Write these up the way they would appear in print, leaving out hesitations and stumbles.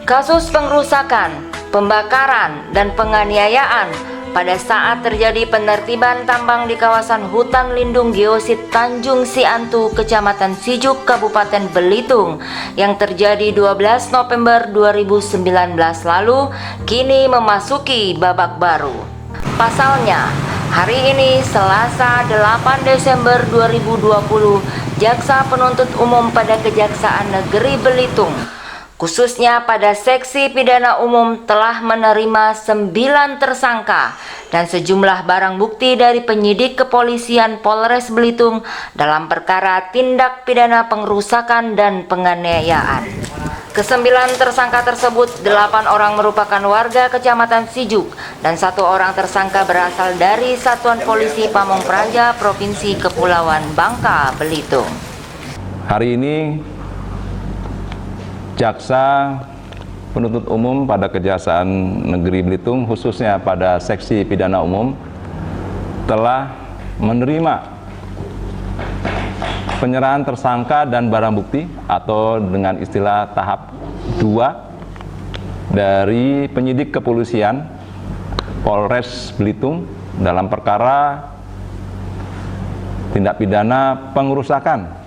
Kasus pengrusakan, pembakaran, dan penganiayaan pada saat terjadi penertiban tambang di kawasan hutan lindung geosit Tanjung Siantu, Kecamatan Sijuk, Kabupaten Belitung yang terjadi 12 November 2019 lalu kini memasuki babak baru. Pasalnya, hari ini Selasa 8 Desember 2020, Jaksa Penuntut Umum pada Kejaksaan Negeri Belitung khususnya pada Seksi Pidana Umum telah menerima 9 tersangka dan sejumlah barang bukti dari penyidik kepolisian Polres Belitung dalam perkara tindak pidana pengrusakan dan penganiayaan. Kesembilan tersangka tersebut, 8 orang merupakan warga Kecamatan Sijuk dan 1 orang tersangka berasal dari Satuan Polisi Pamong Praja Provinsi Kepulauan Bangka Belitung. Hari ini Jaksa Penuntut Umum pada Kejaksaan Negeri Belitung khususnya pada Seksi Pidana Umum telah menerima penyerahan tersangka dan barang bukti atau dengan istilah tahap 2 dari penyidik kepolisian Polres Belitung dalam perkara tindak pidana pengerusakan,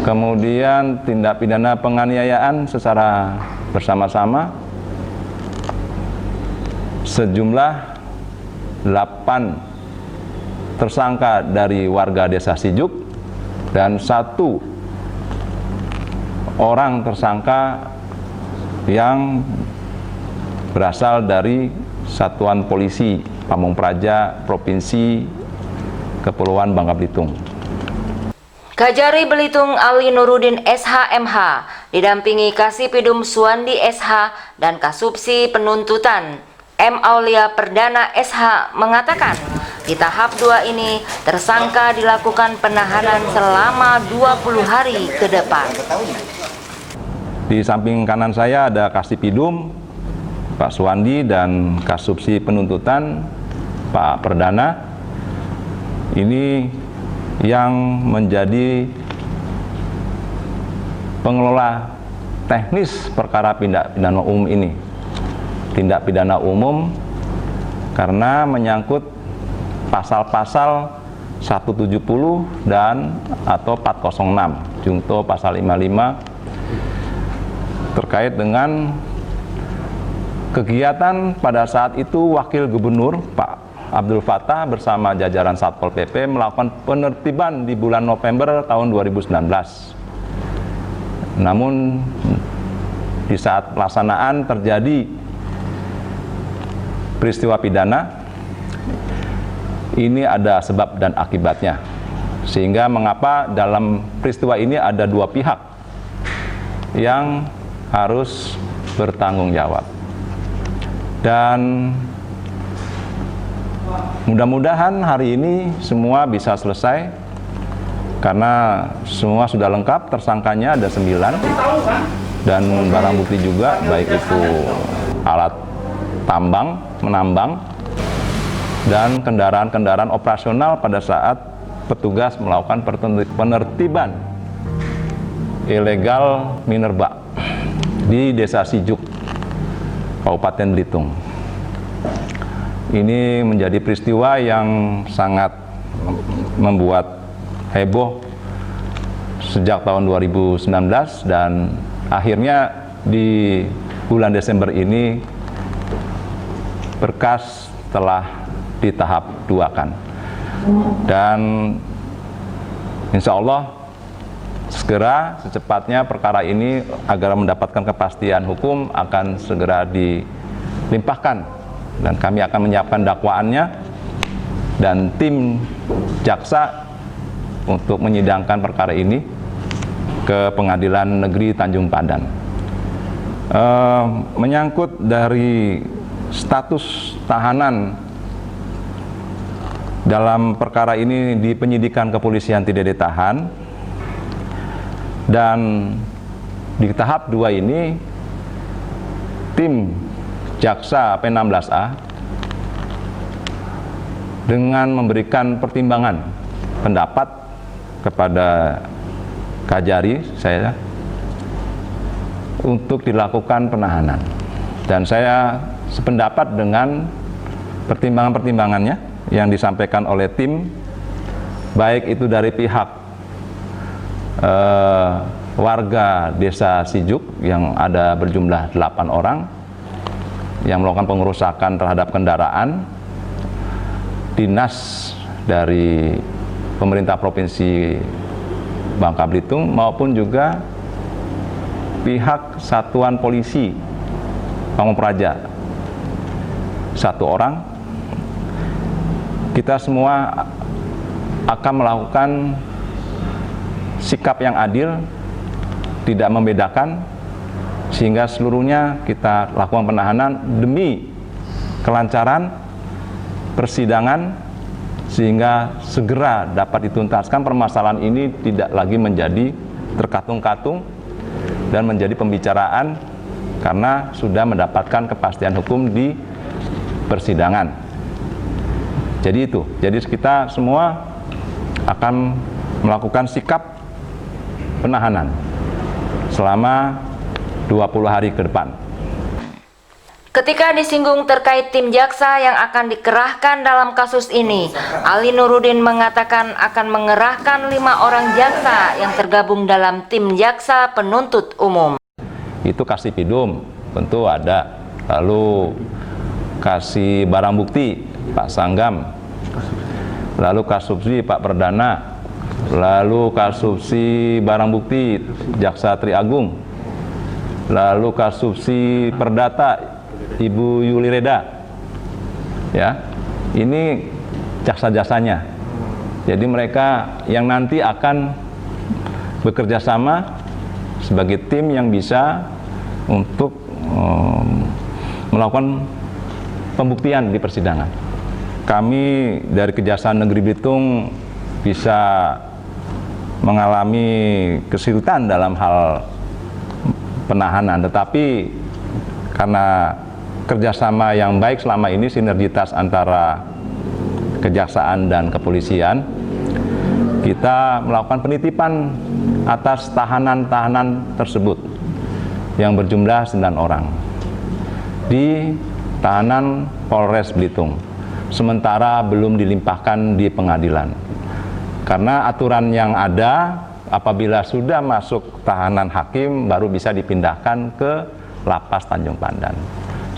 kemudian tindak pidana penganiayaan secara bersama-sama sejumlah 8 tersangka dari warga desa Sijuk dan 1 orang tersangka yang berasal dari Satuan Polisi Pamong Praja Provinsi Kepulauan Bangka Belitung. Kajari Belitung Ali Nurudin SH.MH didampingi Kasipidum Suwandi SH dan Kasubsi Penuntutan M. Aulia Perdana SH mengatakan di tahap 2 ini tersangka dilakukan penahanan selama 20 hari ke depan. Di samping kanan saya ada Kasipidum Pak Suwandi dan Kasubsi Penuntutan Pak Perdana. Ini yang menjadi pengelola teknis perkara tindak pidana umum ini. Tindak pidana umum karena menyangkut pasal-pasal 170 dan atau 406 junto pasal 55 terkait dengan kegiatan pada saat itu Wakil Gubernur Pak Abdul Fattah bersama jajaran Satpol PP melakukan penertiban di bulan November tahun 2019. Namun di saat pelaksanaan terjadi peristiwa pidana, ini ada sebab dan akibatnya. Sehingga mengapa dalam peristiwa ini ada 2 pihak yang harus bertanggung jawab. Dan mudah-mudahan hari ini semua bisa selesai karena semua sudah lengkap, tersangkanya ada 9 dan barang bukti juga, baik itu alat tambang, menambang dan kendaraan-kendaraan operasional pada saat petugas melakukan penertiban ilegal minerba di Desa Sijuk, Kabupaten Belitung. Ini menjadi peristiwa yang sangat membuat heboh sejak tahun 2019 dan akhirnya di bulan Desember ini berkas telah di tahap 2 kan. Dan insya Allah segera secepatnya perkara ini agar mendapatkan kepastian hukum akan segera dilimpahkan. Dan kami akan menyiapkan dakwaannya dan tim jaksa untuk menyidangkan perkara ini ke Pengadilan Negeri Tanjung Pandan. Menyangkut dari status tahanan dalam perkara ini di penyidikan kepolisian tidak ditahan, dan di tahap 2 ini tim Jaksa P16A dengan memberikan pertimbangan pendapat kepada Kajari saya untuk dilakukan penahanan. Dan saya sependapat dengan pertimbangan-pertimbangannya yang disampaikan oleh tim, baik itu dari pihak warga desa Sijuk yang ada berjumlah 8 orang yang melakukan pengerusakan terhadap kendaraan, dinas dari pemerintah Provinsi Bangka Belitung maupun juga pihak Satuan Polisi Pamong Praja 1 orang. Kita semua akan melakukan sikap yang adil, tidak membedakan, sehingga seluruhnya kita lakukan penahanan demi kelancaran persidangan, sehingga segera dapat dituntaskan permasalahan ini, tidak lagi menjadi terkatung-katung dan menjadi pembicaraan karena sudah mendapatkan kepastian hukum di persidangan. Jadi itu, jadi kita semua akan melakukan sikap penahanan selama 20 hari ke depan. Ketika disinggung terkait tim jaksa yang akan dikerahkan dalam kasus ini, Ali Nurudin mengatakan akan mengerahkan 5 orang jaksa yang tergabung dalam tim jaksa penuntut umum. Itu kasih pidum, tentu ada. Lalu kasih barang bukti, Pak Sanggam. Lalu kasubsi, Pak Perdana. Lalu kasubsi barang bukti, Jaksa Tri Agung. Lalu kasubsi perdata, Ibu Yuli Reda. Ya, ini jaksa-jasanya. Jadi mereka yang nanti akan bekerja sama sebagai tim yang bisa untuk melakukan pembuktian di persidangan. Kami dari Kejaksaan Negeri Belitung bisa mengalami kesulitan dalam hal penahanan, tetapi karena kerjasama yang baik selama ini, sinergitas antara kejaksaan dan kepolisian, kita melakukan penitipan atas tahanan-tahanan tersebut yang berjumlah 9 orang di tahanan Polres Belitung, sementara belum dilimpahkan di pengadilan karena aturan yang ada, apabila sudah masuk tahanan hakim baru bisa dipindahkan ke Lapas Tanjung Pandan.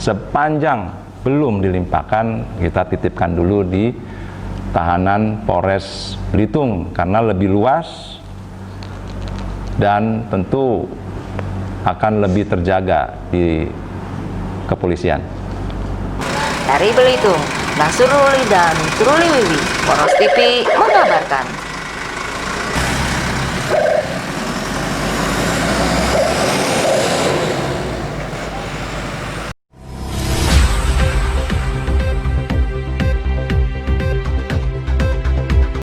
Sepanjang belum dilimpahkan, kita titipkan dulu di tahanan Polres Belitung karena lebih luas dan tentu akan lebih terjaga di kepolisian. Dari Belitung, Nasrulli dan Truliwiwi, Poros TV mengabarkan.